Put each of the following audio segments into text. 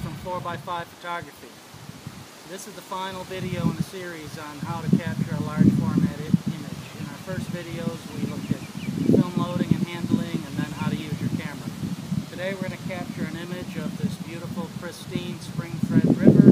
from 4x5 Photography. This is the final video in the series on how to capture a large format image. In our first videos we looked at film loading and handling and then how to use your camera. Today we're going to capture an image of this beautiful, pristine spring thread river.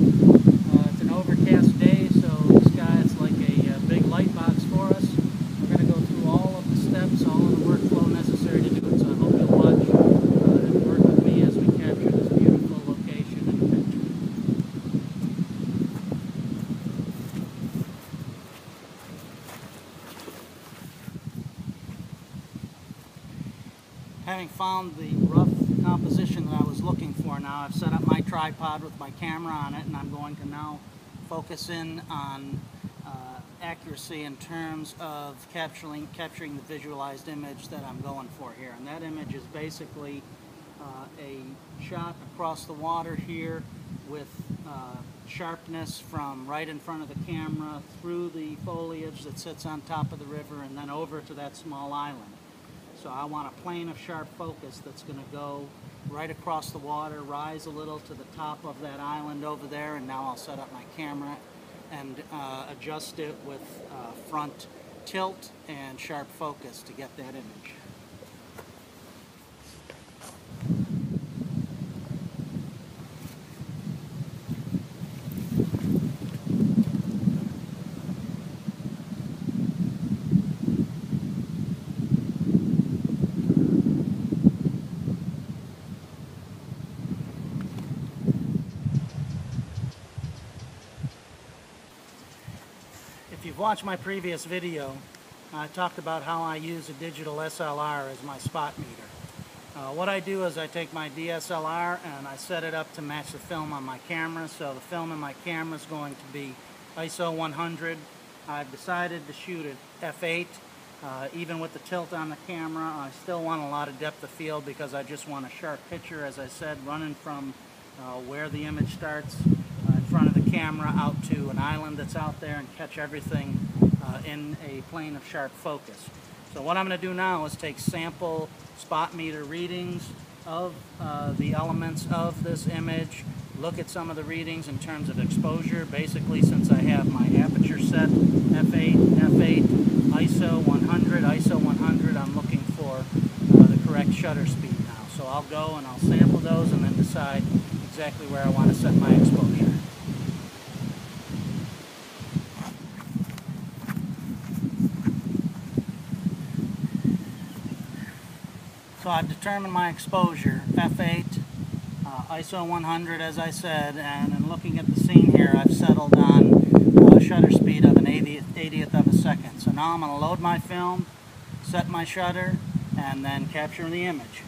It's an overcast day, so the sky is like a big light box for us. We're going to go through all of the steps, all of the workflow necessary to do it, so I hope you'll watch and work with me as we capture this beautiful location in the picture. Having found the rough composition that I was looking for now, I've set up my tripod with my camera on it, and I'm going to now focus in on accuracy in terms of capturing the visualized image that I'm going for here. And that image is basically a shot across the water here with sharpness from right in front of the camera through the foliage that sits on top of the river and then over to that small island. So I want a plane of sharp focus that's going to go right across the water, rise a little to the top of that island over there, and now I'll set up my camera and adjust it with front tilt and sharp focus to get that image. If you've watched my previous video, I talked about how I use a digital SLR as my spot meter. What I do is I take my DSLR and I set it up to match the film on my camera. So the film in my camera is going to be ISO 100. I've decided to shoot at f8. Even with the tilt on the camera, I still want a lot of depth of field because I just want a sharp picture, as I said, running from where the image starts in front of the camera out to an island that's out there and catch everything in a plane of sharp focus. So what I'm going to do now is take sample spot meter readings of the elements of this image, look at some of the readings in terms of exposure. Basically, since I have my aperture set f8, ISO 100, I'm looking for the correct shutter speed now. So I'll go and I'll sample those and then decide exactly where I want to set my exposure. So I've determined my exposure, f8, ISO 100 as I said, and in looking at the scene here I've settled on a shutter speed of an 80th of a second. So now I'm going to load my film, set my shutter, and then capture the image.